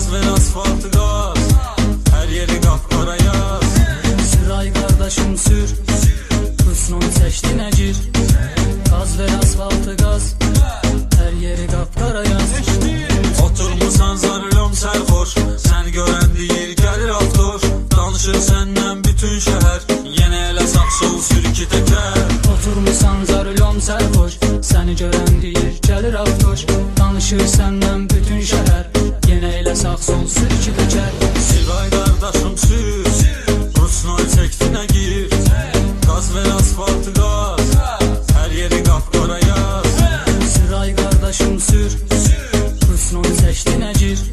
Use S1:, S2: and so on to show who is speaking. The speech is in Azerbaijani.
S1: Gaz ver asfaltı gaz, her yeri kapkara yaz.
S2: Süray kardeşim sür, hırsını seçtiğine gir. Gaz ver asfaltı gaz, her yeri kapkara yaz.
S1: Oturmusan zarılım sərxoş, sən görən deyir gəlir avtoş. Danışır səndən bütün şəhər, yenə elə sağ sol sür iki təkər.
S2: Oturmusan zarılom sərxoş, səni görən deyir gəlir avtoş. Danışır səndən bütün şəhər, yenə elə sağ sol sür iki təkər.
S1: Süray qardaşım sür, Rusnoy çəkdinə gir. Gaz ver asfaltı gaz, hər yeri qapqara yaz.
S2: Süray kardeşim sür, hırsını seçtiğine gir.